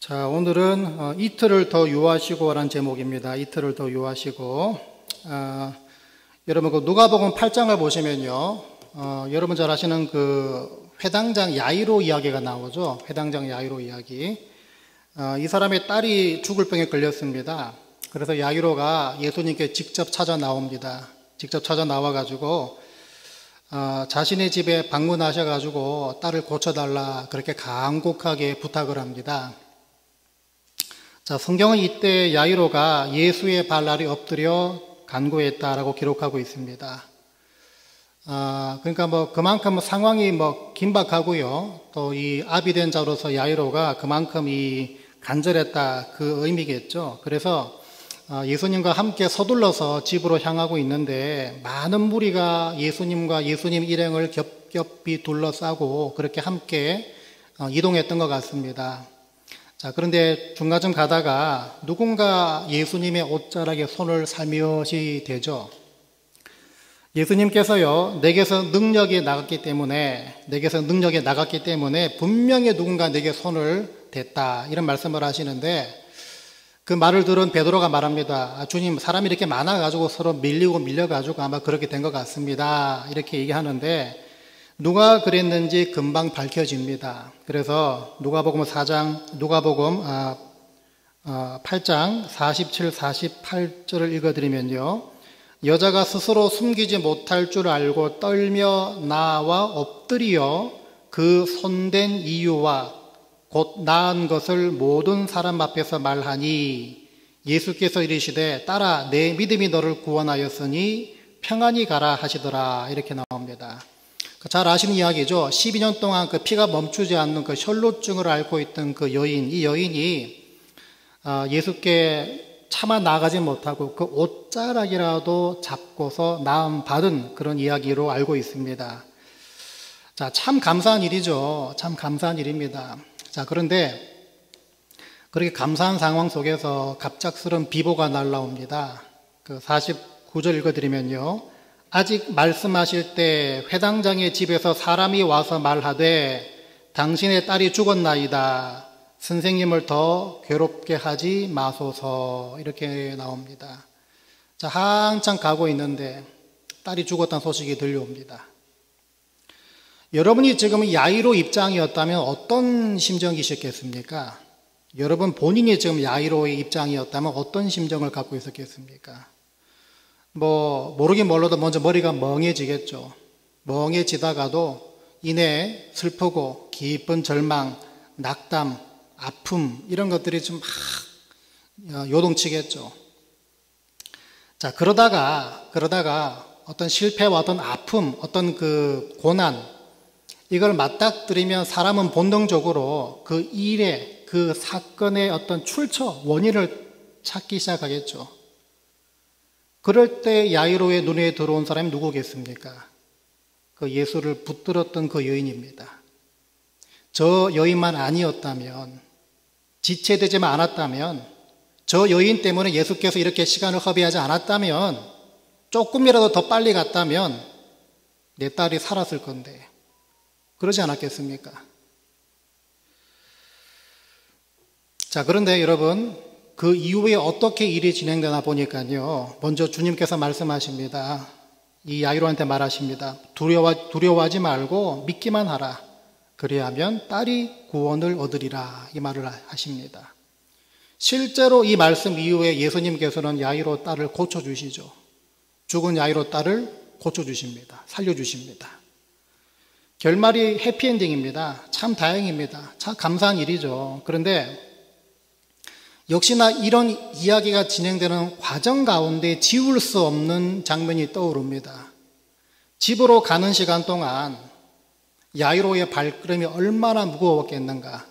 자, 오늘은 이틀을 더 유하시고라는 제목입니다. 이틀을 더 유하시고. 여러분 그 누가복음 8장을 보시면요, 여러분 잘 아시는 그 회당장 야이로 이야기가 나오죠. 회당장 야이로 이야기. 이 사람의 딸이 죽을 병에 걸렸습니다. 그래서 야이로가 예수님께 직접 찾아 나옵니다. 직접 찾아 나와가지고 자신의 집에 방문하셔가지고 딸을 고쳐달라 그렇게 간곡하게 부탁을 합니다. 자, 성경은 이때 야이로가 예수의 발 아래 엎드려 간구했다라고 기록하고 있습니다. 그러니까 그만큼 상황이 긴박하고요. 또 이 아비된 자로서 야이로가 그만큼 이 간절했다 그 의미겠죠. 그래서 예수님과 함께 서둘러서 집으로 향하고 있는데 많은 무리가 예수님과 예수님 일행을 겹겹이 둘러싸고 그렇게 함께 이동했던 것 같습니다. 자, 그런데 중간쯤 가다가 누군가 예수님의 옷자락에 손을 살며시 대죠. 예수님께서요, 내게서 능력이 나갔기 때문에 분명히 누군가 내게 손을 댔다 이런 말씀을 하시는데, 그 말을 들은 베드로가 말합니다. 주님, 사람이 이렇게 많아가지고 서로 밀려가지고 아마 그렇게 된 것 같습니다. 이렇게 얘기하는데 누가 그랬는지 금방 밝혀집니다. 그래서 누가복음 8장 47, 48절을 읽어드리면요, 여자가 스스로 숨기지 못할 줄 알고 떨며 나와 엎드려 그 손댄 이유와 곧 나은 것을 모든 사람 앞에서 말하니 예수께서 이르시되 딸아, 내 믿음이 너를 구원하였으니 평안히 가라 하시더라. 이렇게 나옵니다. 잘 아시는 이야기죠. 12년 동안 그 피가 멈추지 않는 그 혈루증을 앓고 있던 그 여인, 이 여인이 예수께 차마 나가지 못하고 그 옷자락이라도 잡고서 나음 받은 그런 이야기로 알고 있습니다. 자, 참 감사한 일이죠. 참 감사한 일입니다. 자, 그런데 그렇게 감사한 상황 속에서 갑작스러운 비보가 날라옵니다. 그 49절 읽어드리면요, 아직 말씀하실 때 회당장의 집에서 사람이 와서 말하되 당신의 딸이 죽었나이다. 선생님을 더 괴롭게 하지 마소서. 이렇게 나옵니다. 자, 한참 가고 있는데 딸이 죽었다는 소식이 들려옵니다. 여러분이 지금 야이로 입장이었다면 어떤 심정이셨겠습니까? 여러분 본인이 지금 야이로의 입장이었다면 어떤 심정을 갖고 있었겠습니까? 모르긴 몰라도 먼저 머리가 멍해지겠죠. 멍해지다가도 이내 슬프고 깊은 절망, 낙담, 아픔 이런 것들이 좀 막 요동치겠죠. 자, 그러다가 어떤 실패와 어떤 아픔, 어떤 그 고난 이걸 맞닥뜨리면 사람은 본능적으로 그 일의 그 사건의 어떤 출처, 원인을 찾기 시작하겠죠. 그럴 때 야이로의 눈에 들어온 사람이 누구겠습니까? 그 예수를 붙들었던 그 여인입니다. 저 여인만 아니었다면, 지체되지만 않았다면, 저 여인 때문에 예수께서 이렇게 시간을 허비하지 않았다면, 조금이라도 더 빨리 갔다면 내 딸이 살았을 건데 그러지 않았겠습니까? 자, 그런데 여러분, 그 이후에 어떻게 일이 진행되나 보니까요, 먼저 주님께서 말씀하십니다. 이 야이로한테 말하십니다. 두려워하지 말고 믿기만 하라. 그리하면 딸이 구원을 얻으리라. 이 말을 하십니다. 실제로 이 말씀 이후에 예수님께서는 야이로 딸을 고쳐주시죠. 죽은 야이로 딸을 고쳐주십니다. 살려주십니다. 결말이 해피엔딩입니다. 참 다행입니다. 참 감사한 일이죠. 그런데 역시나 이런 이야기가 진행되는 과정 가운데 지울 수 없는 장면이 떠오릅니다. 집으로 가는 시간 동안 야이로의 발걸음이 얼마나 무거웠겠는가.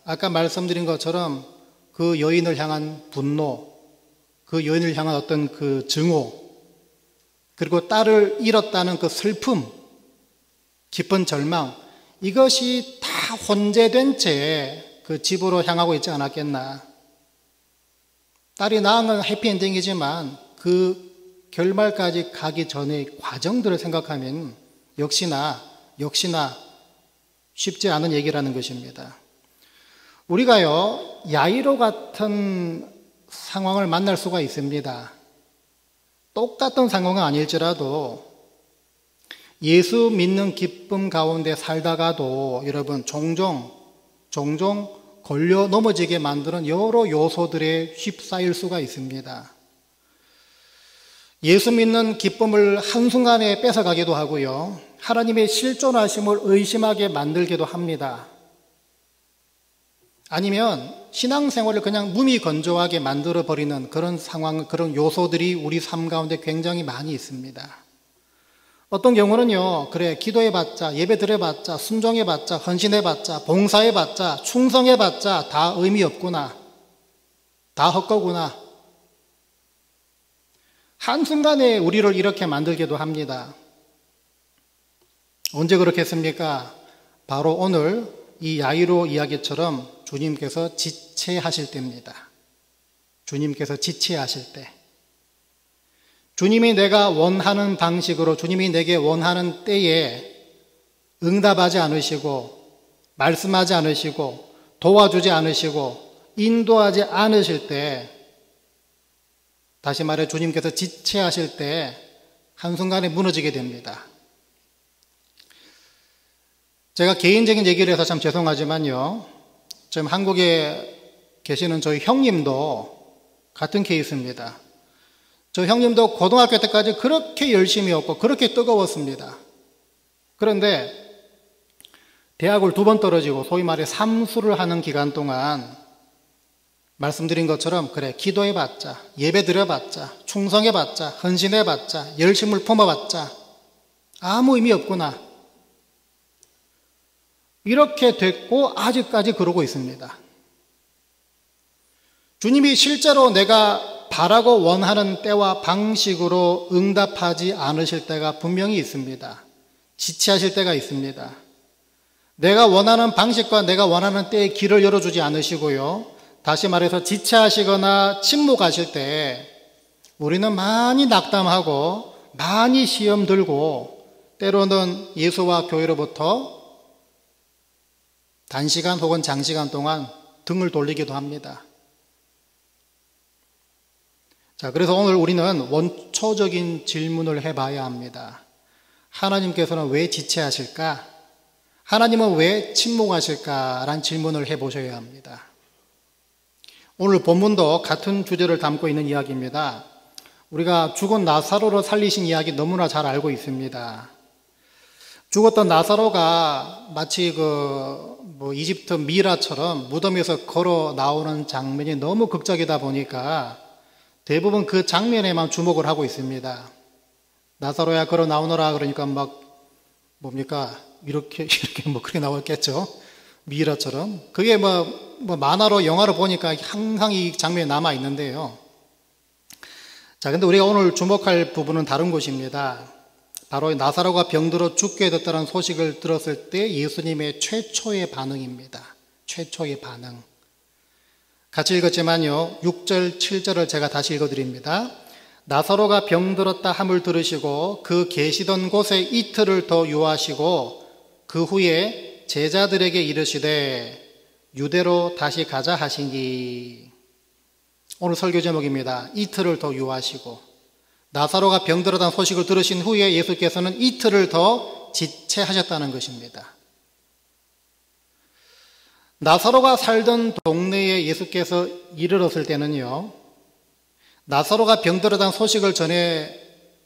아까 말씀드린 것처럼 그 여인을 향한 분노, 그 여인을 향한 어떤 그 증오, 그리고 딸을 잃었다는 그 슬픔, 깊은 절망, 이것이 다 혼재된 채 그 집으로 향하고 있지 않았겠나. 딸이 낳은 건 해피엔딩이지만 그 결말까지 가기 전의 과정들을 생각하면 역시나 쉽지 않은 얘기라는 것입니다. 우리가요, 야이로 같은 상황을 만날 수가 있습니다. 똑같은 상황은 아닐지라도 예수 믿는 기쁨 가운데 살다가도 여러분 종종 걸려 넘어지게 만드는 여러 요소들에 휩싸일 수가 있습니다. 예수 믿는 기쁨을 한순간에 뺏어가기도 하고요. 하나님의 실존하심을 의심하게 만들기도 합니다. 아니면 신앙생활을 그냥 무미건조하게 만들어버리는 그런 상황, 그런 요소들이 우리 삶 가운데 굉장히 많이 있습니다. 어떤 경우는요, 그래, 기도해봤자, 예배 드려봤자, 순종해봤자, 헌신해봤자, 봉사해봤자, 충성해봤자 다 의미 없구나. 다 헛거구나. 한순간에 우리를 이렇게 만들기도 합니다. 언제 그렇겠습니까? 바로 오늘 이 야이로 이야기처럼 주님께서 지체하실 때입니다. 주님께서 지체하실 때. 주님이 내가 원하는 방식으로, 주님이 내게 원하는 때에 응답하지 않으시고, 말씀하지 않으시고, 도와주지 않으시고, 인도하지 않으실 때, 다시 말해 주님께서 지체하실 때 한순간에 무너지게 됩니다. 제가 개인적인 얘기를 해서 참 죄송하지만요, 지금 한국에 계시는 저희 형님도 같은 케이스입니다. 저 형님도 고등학교 때까지 그렇게 열심히였고 그렇게 뜨거웠습니다. 그런데 대학을 2번 떨어지고 소위 말해 삼수를 하는 기간 동안 말씀드린 것처럼 그래, 기도해봤자, 예배 드려봤자, 충성해봤자, 헌신해봤자, 열심을 품어봤자 아무 의미 없구나. 이렇게 됐고 아직까지 그러고 있습니다. 주님이 실제로 내가 바라고 원하는 때와 방식으로 응답하지 않으실 때가 분명히 있습니다. 지체하실 때가 있습니다. 내가 원하는 방식과 내가 원하는 때에 길을 열어주지 않으시고요. 다시 말해서 지체하시거나 침묵하실 때 우리는 많이 낙담하고 많이 시험 들고 때로는 예수와 교회로부터 단시간 혹은 장시간 동안 등을 돌리기도 합니다. 자, 그래서 오늘 우리는 원초적인 질문을 해봐야 합니다. 하나님께서는 왜 지체하실까? 하나님은 왜 침묵하실까라는 질문을 해보셔야 합니다. 오늘 본문도 같은 주제를 담고 있는 이야기입니다. 우리가 죽은 나사로를 살리신 이야기 너무나 잘 알고 있습니다. 죽었던 나사로가 마치 이집트 미라처럼 무덤에서 걸어 나오는 장면이 너무 극적이다 보니까 대부분 그 장면에만 주목을 하고 있습니다. 나사로야 걸어 나오너라 그러니까 이렇게 그렇게 나왔겠죠. 미라처럼. 그게 만화로 영화로 보니까 항상 이 장면이 남아 있는데요. 자, 근데 우리가 오늘 주목할 부분은 다른 곳입니다. 바로 나사로가 병들어 죽게 됐다는 소식을 들었을 때 예수님의 최초의 반응입니다. 최초의 반응. 같이 읽었지만요, 6절, 7절을 제가 다시 읽어드립니다. 나사로가 병들었다 함을 들으시고 그 계시던 곳에 이틀을 더 유하시고 그 후에 제자들에게 이르시되 유대로 다시 가자 하시니. 오늘 설교 제목입니다. 이틀을 더 유하시고. 나사로가 병들었다는 소식을 들으신 후에 예수께서는 이틀을 더 지체하셨다는 것입니다. 나사로가 살던 동네에 예수께서 이르렀을 때는요, 나사로가 병들었다는 소식을 전해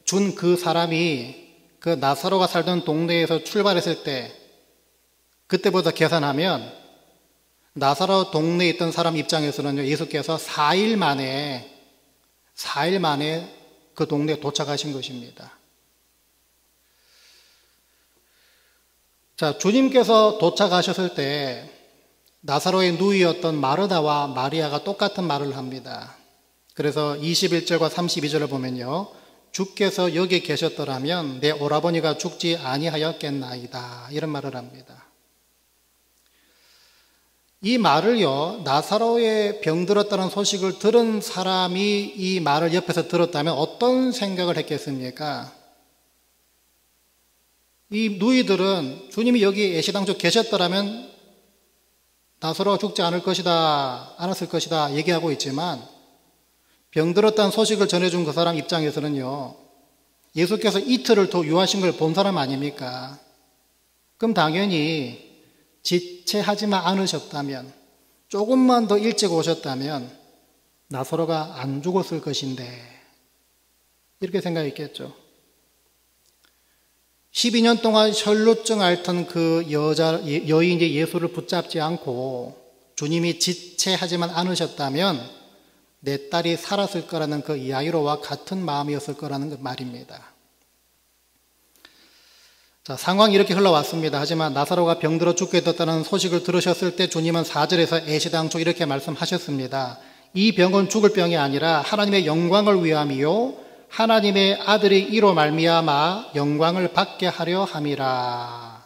준 그 사람이 그 나사로가 살던 동네에서 출발했을 때 그때보다 계산하면 나사로 동네에 있던 사람 입장에서는 예수께서 4일 만에 그 동네에 도착하신 것입니다. 자, 주님께서 도착하셨을 때 나사로의 누이였던 마르다와 마리아가 똑같은 말을 합니다. 그래서 21절과 32절을 보면요, 주께서 여기 계셨더라면 내 오라버니가 죽지 아니하였겠나이다, 이런 말을 합니다. 이 말을요, 나사로의 병들었다는 소식을 들은 사람이 이 말을 옆에서 들었다면 어떤 생각을 했겠습니까? 이 누이들은 주님이 여기 애시당초 계셨더라면 나사로가 죽지 않았을 것이다 얘기하고 있지만 병들었다는 소식을 전해준 그 사람 입장에서는요, 예수께서 이틀을 더 유하신 걸 본 사람 아닙니까? 그럼 당연히 지체하지만 않으셨다면, 조금만 더 일찍 오셨다면 나사로가 안 죽었을 것인데, 이렇게 생각했겠죠. 12년 동안 혈루증 앓던 그 여인이 예수를 붙잡지 않고 주님이 지체하지만 않으셨다면 내 딸이 살았을 거라는 그 야이로와 같은 마음이었을 거라는 그 말입니다. 자, 상황이 이렇게 흘러왔습니다. 하지만 나사로가 병들어 죽게 됐다는 소식을 들으셨을 때 주님은 4절에서 애시당초 이렇게 말씀하셨습니다. 이 병은 죽을 병이 아니라 하나님의 영광을 위함이요 하나님의 아들이 이로 말미암아 영광을 받게 하려 함이라.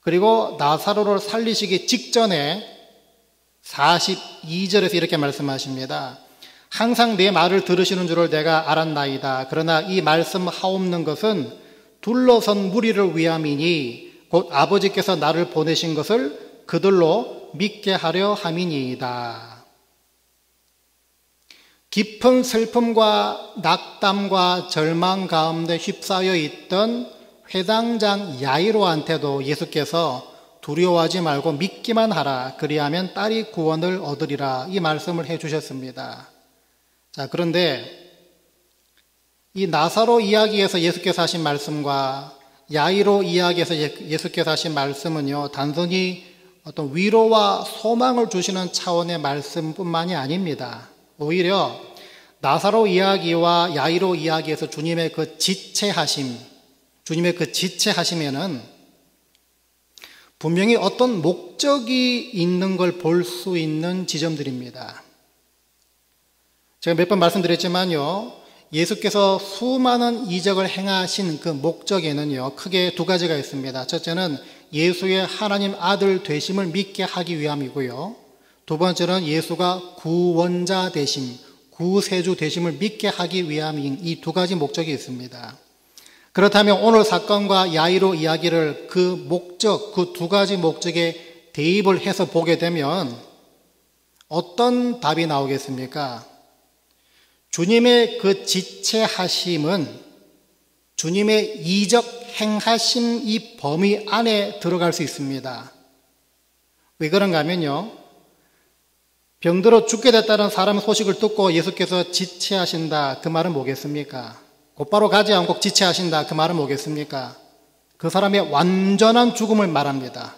그리고 나사로를 살리시기 직전에 42절에서 이렇게 말씀하십니다. 항상 내 말을 들으시는 줄을 내가 알았나이다. 그러나 이 말씀 하옵는 것은 둘러선 무리를 위함이니 곧 아버지께서 나를 보내신 것을 그들로 믿게 하려 함이니이다. 깊은 슬픔과 낙담과 절망 가운데 휩싸여 있던 회당장 야이로한테도 예수께서 두려워하지 말고 믿기만 하라. 그리하면 딸이 구원을 얻으리라. 이 말씀을 해주셨습니다. 자, 그런데 이 나사로 이야기에서 예수께서 하신 말씀과 야이로 이야기에서 예수께서 하신 말씀은요, 단순히 어떤 위로와 소망을 주시는 차원의 말씀뿐만이 아닙니다. 오히려 나사로 이야기와 야이로 이야기에서 주님의 그 지체하심에는 분명히 어떤 목적이 있는 걸 볼 수 있는 지점들입니다. 제가 몇 번 말씀드렸지만요, 예수께서 수많은 이적을 행하신 그 목적에는요, 크게 두 가지가 있습니다. 첫째는 예수의 하나님 아들 되심을 믿게 하기 위함이고요. 두 번째는 예수가 구원자 되심, 구세주 되심을 믿게 하기 위함인 이 두 가지 목적이 있습니다. 그렇다면 오늘 사건과 야이로 이야기를 그 목적, 그 두 가지 목적에 대입을 해서 보게 되면 어떤 답이 나오겠습니까? 주님의 그 지체하심은 주님의 이적 행하심 이 범위 안에 들어갈 수 있습니다. 왜 그런가 하면요, 병들어 죽게 됐다는 사람의 소식을 듣고 예수께서 지체하신다, 그 말은 뭐겠습니까? 곧바로 가지 않고 지체하신다, 그 말은 뭐겠습니까? 그 사람의 완전한 죽음을 말합니다.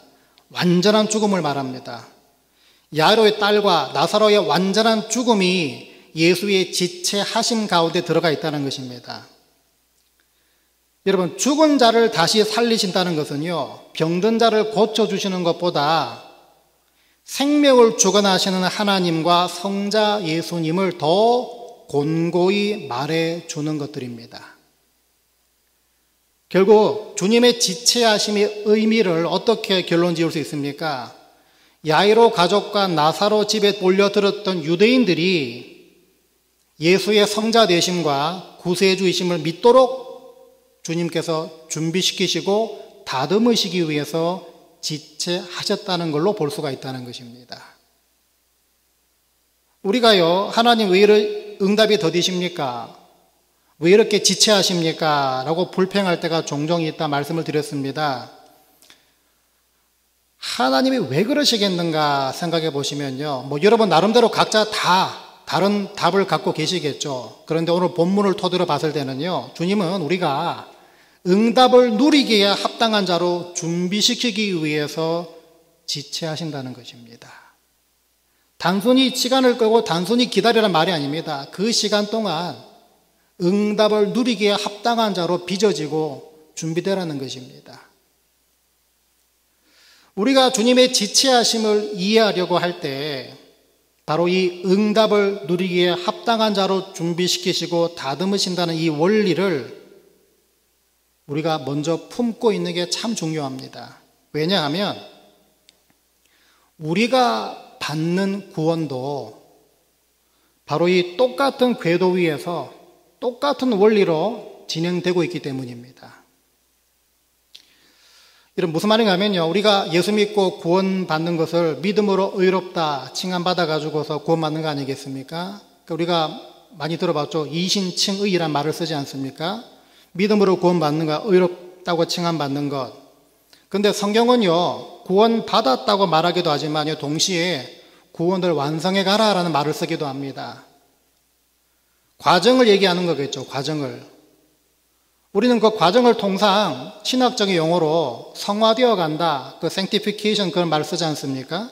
완전한 죽음을 말합니다. 야이로의 딸과 나사로의 완전한 죽음이 예수의 지체하심 가운데 들어가 있다는 것입니다. 여러분, 죽은 자를 다시 살리신다는 것은요, 병든 자를 고쳐주시는 것보다 생명을 주관하시는 하나님과 성자 예수님을 더 곤고히 말해주는 것들입니다. 결국 주님의 지체하심의 의미를 어떻게 결론 지을 수 있습니까? 야이로 가족과 나사로 집에 몰려들었던 유대인들이 예수의 성자 되심과 구세주이심을 믿도록 주님께서 준비시키시고 다듬으시기 위해서 지체하셨다는 걸로 볼 수가 있다는 것입니다. 우리가요, 하나님 왜 이렇게 응답이 더디십니까? 왜 이렇게 지체하십니까? 라고 불평할 때가 종종 있다 말씀을 드렸습니다. 하나님이 왜 그러시겠는가 생각해 보시면요, 여러분 나름대로 각자 다 다른 답을 갖고 계시겠죠. 그런데 오늘 본문을 토대로 봤을 때는요, 주님은 우리가 응답을 누리기에 합당한 자로 준비시키기 위해서 지체하신다는 것입니다. 단순히 시간을 끄고 단순히 기다리라는 말이 아닙니다. 그 시간 동안 응답을 누리기에 합당한 자로 빚어지고 준비되라는 것입니다. 우리가 주님의 지체하심을 이해하려고 할 때 바로 이 응답을 누리기에 합당한 자로 준비시키시고 다듬으신다는 이 원리를 우리가 먼저 품고 있는 게 참 중요합니다. 왜냐하면 우리가 받는 구원도 바로 이 똑같은 궤도 위에서 똑같은 원리로 진행되고 있기 때문입니다. 이런 무슨 말인가 하면요, 우리가 예수 믿고 구원받는 것을 믿음으로 의롭다 칭함받아 가지고서 구원받는 거 아니겠습니까? 그러니까 우리가 많이 들어봤죠. 이신칭의라는 말을 쓰지 않습니까? 믿음으로 구원받는 거, 의롭다고 칭함받는 것. 그런데 성경은요, 구원받았다고 말하기도 하지만요, 동시에 구원을 완성해 가라라는 말을 쓰기도 합니다. 과정을 얘기하는 거겠죠, 과정을. 우리는 그 과정을 통상 신학적인 용어로 성화되어 간다, 그 sanctification 그런 말을 쓰지 않습니까?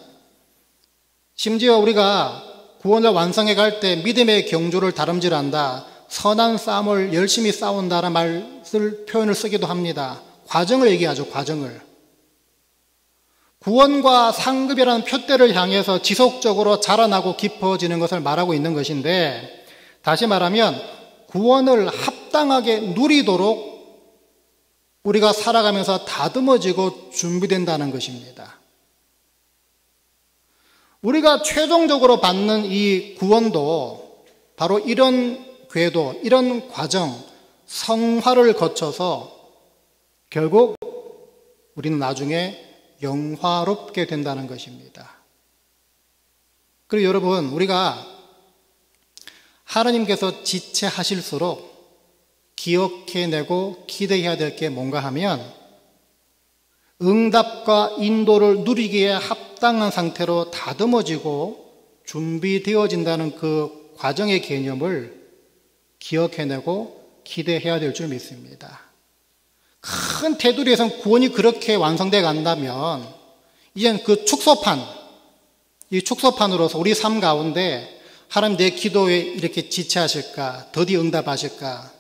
심지어 우리가 구원을 완성해 갈 때 믿음의 경주를 다름질한다, 선한 싸움을 열심히 싸운다라는 말을 표현을 쓰기도 합니다. 과정을 얘기하죠, 과정을. 구원과 상급이라는 표대를 향해서 지속적으로 자라나고 깊어지는 것을 말하고 있는 것인데, 다시 말하면 구원을 합당하게 누리도록 우리가 살아가면서 다듬어지고 준비된다는 것입니다. 우리가 최종적으로 받는 이 구원도 바로 이런 궤도, 이런 과정, 성화를 거쳐서 결국 우리는 나중에 영화롭게 된다는 것입니다. 그리고 여러분, 우리가 하나님께서 지체하실수록 기억해내고 기대해야 될 게 뭔가 하면 응답과 인도를 누리기에 합당한 상태로 다듬어지고 준비되어진다는 그 과정의 개념을 기억해내고 기대해야 될 줄 믿습니다. 큰 테두리에선 구원이 그렇게 완성되어 간다면 이젠 그 축소판, 이 축소판으로서 우리 삶 가운데 하나님 내 기도에 이렇게 지체하실까, 더디 응답하실까,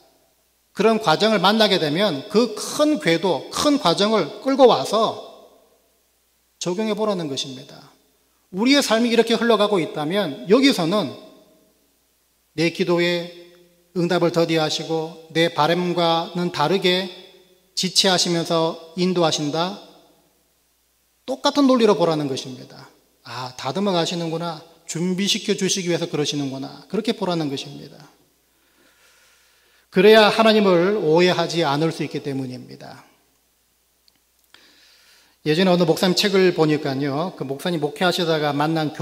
그런 과정을 만나게 되면 그 큰 궤도, 큰 과정을 끌고 와서 적용해 보라는 것입니다. 우리의 삶이 이렇게 흘러가고 있다면 여기서는 내 기도에 응답을 더디하시고 내 바람과는 다르게 지체하시면서 인도하신다, 똑같은 논리로 보라는 것입니다. 아, 다듬어 가시는구나, 준비시켜 주시기 위해서 그러시는구나, 그렇게 보라는 것입니다. 그래야 하나님을 오해하지 않을 수 있기 때문입니다. 예전에 어느 목사님 책을 보니까요, 그 목사님 목회하시다가 만난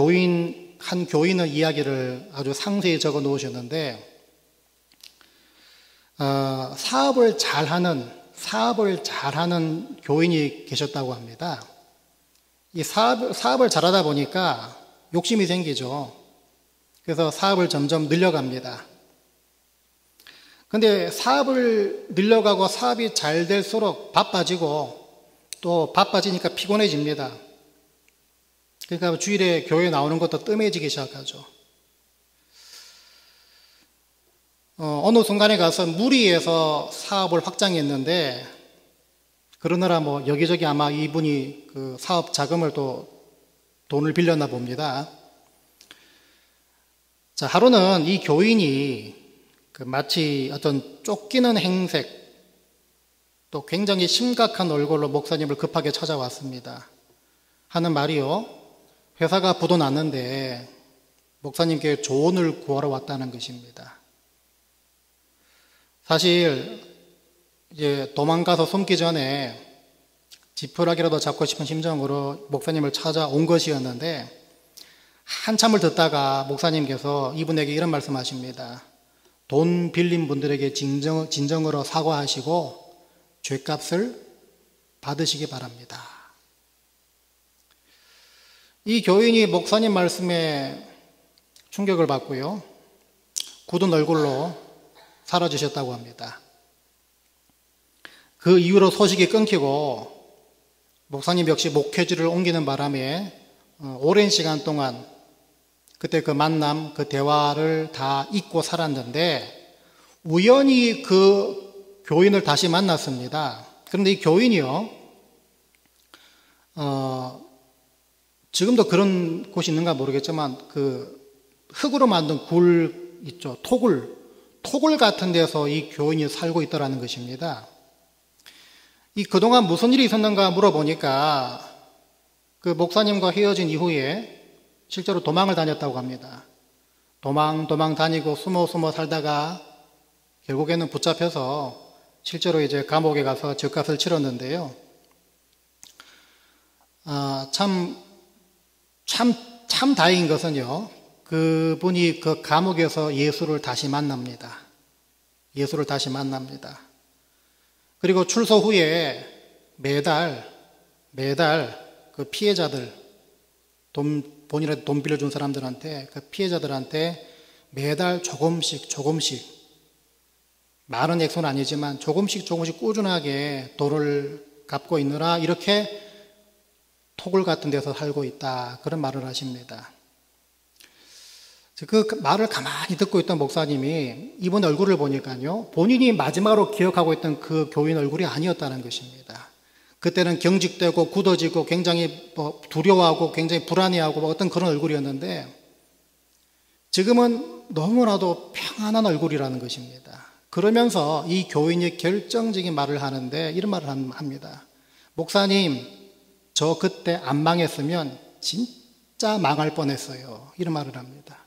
한 교인의 이야기를 아주 상세히 적어 놓으셨는데, 사업을 잘하는 교인이 계셨다고 합니다. 이 사업을 잘하다 보니까 욕심이 생기죠. 그래서 사업을 점점 늘려갑니다. 근데 사업을 늘려가고 사업이 잘 될수록 바빠지고 또 바빠지니까 피곤해집니다. 그러니까 주일에 교회 나오는 것도 뜸해지기 시작하죠. 어느 순간에 가서 무리해서 사업을 확장했는데, 그러느라 뭐 여기저기 아마 이분이 그 사업 자금을 또 돈을 빌렸나 봅니다. 자, 하루는 이 교인이 마치 어떤 쫓기는 행색, 또 굉장히 심각한 얼굴로 목사님을 급하게 찾아왔습니다. 하는 말이요, 회사가 부도 났는데 목사님께 조언을 구하러 왔다는 것입니다. 사실 이제 도망가서 숨기 전에 지푸라기라도 잡고 싶은 심정으로 목사님을 찾아온 것이었는데, 한참을 듣다가 목사님께서 이분에게 이런 말씀하십니다. 돈 빌린 분들에게 진정으로 사과하시고 죗값을 받으시기 바랍니다. 이 교인이 목사님 말씀에 충격을 받고요, 굳은 얼굴로 사라지셨다고 합니다. 그 이후로 소식이 끊기고 목사님 역시 목회지를 옮기는 바람에 오랜 시간 동안 그때 그 만남, 그 대화를 다 잊고 살았는데, 우연히 그 교인을 다시 만났습니다. 그런데 이 교인이요, 지금도 그런 곳이 있는가 모르겠지만 그 흙으로 만든 굴 있죠, 토굴 같은 데서 이 교인이 살고 있더라는 것입니다. 이 그동안 무슨 일이 있었는가 물어보니까 그 목사님과 헤어진 이후에 실제로 도망을 다녔다고 합니다. 도망 다니고 숨어 살다가 결국에는 붙잡혀서 실제로 이제 감옥에 가서 죗값을 치렀는데요. 참 다행인 것은요, 그분이 그 감옥에서 예수를 다시 만납니다. 예수를 다시 만납니다. 그리고 출소 후에 매달 그 피해자들, 본인한테 돈 빌려준 사람들한테, 그 피해자들한테 매달 조금씩 많은 액수는 아니지만 조금씩 꾸준하게 돈을 갚고 있느라 이렇게 토굴 같은 데서 살고 있다, 그런 말을 하십니다. 그 말을 가만히 듣고 있던 목사님이 이분 얼굴을 보니까요, 본인이 마지막으로 기억하고 있던 그 교인 얼굴이 아니었다는 것입니다. 그때는 경직되고 굳어지고 굉장히 두려워하고 굉장히 불안해하고 어떤 그런 얼굴이었는데, 지금은 너무나도 평안한 얼굴이라는 것입니다. 그러면서 이 교인이 결정적인 말을 하는데 이런 말을 합니다. 목사님, 저 그때 안 망했으면 진짜 망할 뻔했어요. 이런 말을 합니다.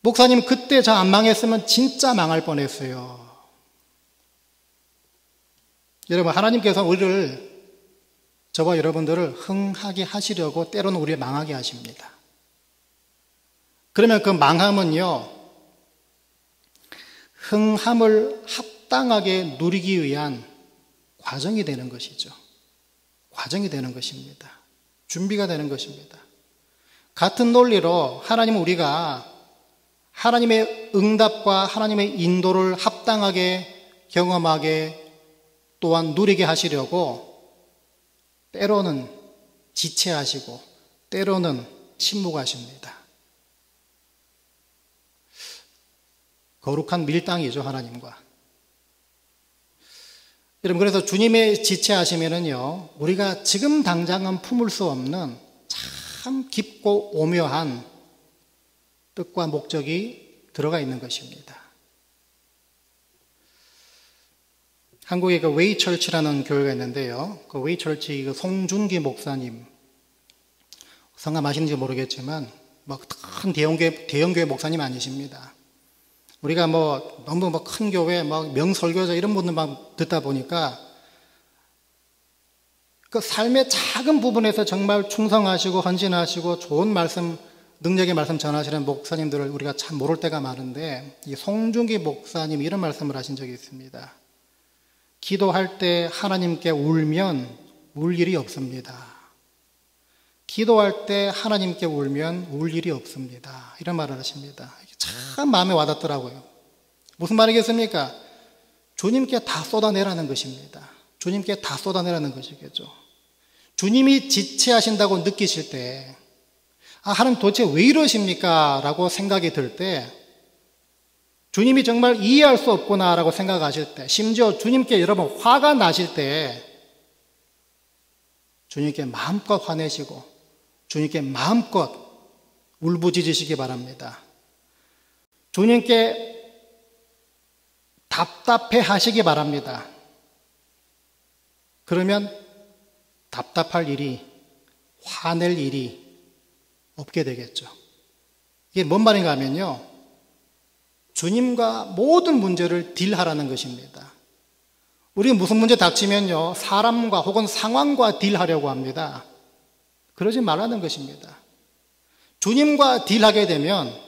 목사님, 그때 저 안 망했으면 진짜 망할 뻔했어요. 여러분, 하나님께서 우리를, 저와 여러분들을 흥하게 하시려고 때로는 우리를 망하게 하십니다. 그러면 그 망함은요, 흥함을 합당하게 누리기 위한 과정이 되는 것이죠. 과정이 되는 것입니다. 준비가 되는 것입니다. 같은 논리로 하나님은 우리가 하나님의 응답과 하나님의 인도를 합당하게 경험하게 또한 누리게 하시려고 때로는 지체하시고 때로는 침묵하십니다. 거룩한 밀당이죠, 하나님과. 여러분, 그래서 주님의 지체하시면은요, 우리가 지금 당장은 품을 수 없는 참 깊고 오묘한 뜻과 목적이 들어가 있는 것입니다. 한국에 그 웨이처치라는 교회가 있는데요, 그 웨이처치 그 송준기 목사님, 성함 아시는지 모르겠지만 큰 대형교회 목사님 아니십니다. 우리가 너무 큰 교회, 명설교자 이런 분들만 듣다 보니까 그 삶의 작은 부분에서 정말 충성하시고 헌신하시고 좋은 말씀, 능력의 말씀 전하시는 목사님들을 우리가 참 모를 때가 많은데, 이 송중기 목사님 이런 말씀을 하신 적이 있습니다. 기도할 때 하나님께 울면 울 일이 없습니다. 기도할 때 하나님께 울면 울 일이 없습니다. 이런 말을 하십니다. 참 마음에 와닿더라고요. 무슨 말이겠습니까? 주님께 다 쏟아내라는 것입니다. 주님께 다 쏟아내라는 것이겠죠. 주님이 지체하신다고 느끼실 때, 하나님 도대체 왜 이러십니까? 라고 생각이 들 때, 주님이 정말 이해할 수 없구나 라고 생각하실 때, 심지어 주님께 여러분 화가 나실 때 주님께 마음껏 화내시고 주님께 마음껏 울부짖으시기 바랍니다. 주님께 답답해 하시기 바랍니다. 그러면 답답할 일이, 화낼 일이 없게 되겠죠. 이게 뭔 말인가 하면요, 주님과 모든 문제를 딜하라는 것입니다. 우리 무슨 문제 닥치면요, 사람과 혹은 상황과 딜하려고 합니다. 그러지 말라는 것입니다. 주님과 딜하게 되면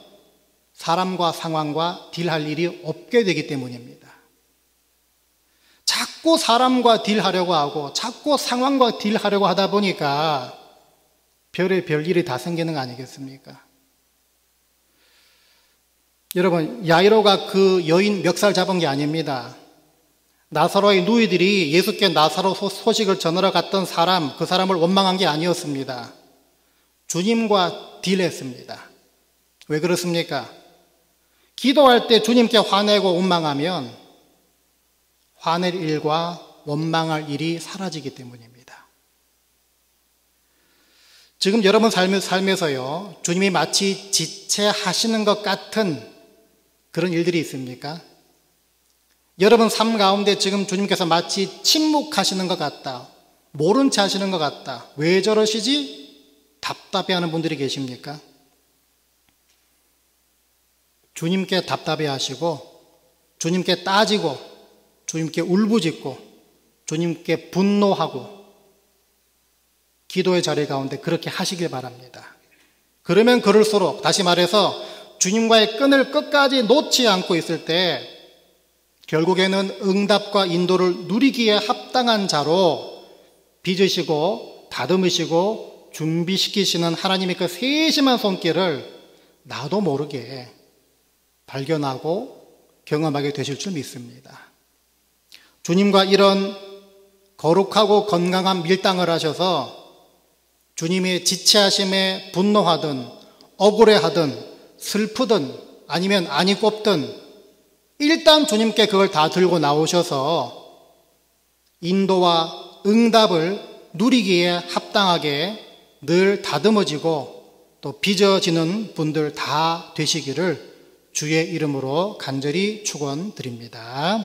사람과 상황과 딜할 일이 없게 되기 때문입니다. 자꾸 사람과 딜하려고 하고 자꾸 상황과 딜하려고 하다 보니까 별의 일이 다 생기는 거 아니겠습니까? 여러분, 야이로가 그 여인 멱살 잡은 게 아닙니다. 나사로의 누이들이 예수께 나사로 소식을 전하러 갔던 사람, 그 사람을 원망한 게 아니었습니다. 주님과 딜했습니다. 왜 그렇습니까? 기도할 때 주님께 화내고 원망하면 화낼 일과 원망할 일이 사라지기 때문입니다. 지금 여러분 삶에서요, 주님이 마치 지체하시는 것 같은 그런 일들이 있습니까? 여러분 삶 가운데 지금 주님께서 마치 침묵하시는 것 같다, 모른 체 하시는 것 같다, 왜 저러시지? 답답해하는 분들이 계십니까? 주님께 답답해하시고 주님께 따지고 주님께 울부짖고 주님께 분노하고 기도의 자리 가운데 그렇게 하시길 바랍니다. 그러면 그럴수록, 다시 말해서 주님과의 끈을 끝까지 놓지 않고 있을 때 결국에는 응답과 인도를 누리기에 합당한 자로 빚으시고 다듬으시고 준비시키시는 하나님의 그 세심한 손길을 나도 모르게 발견하고 경험하게 되실 줄 믿습니다. 주님과 이런 거룩하고 건강한 밀당을 하셔서 주님의 지체하심에 분노하든 억울해하든 슬프든 아니면 안이 꼽든 일단 주님께 그걸 다 들고 나오셔서 인도와 응답을 누리기에 합당하게 늘 다듬어지고 또 빚어지는 분들 다 되시기를 주의 이름으로 간절히 축원드립니다.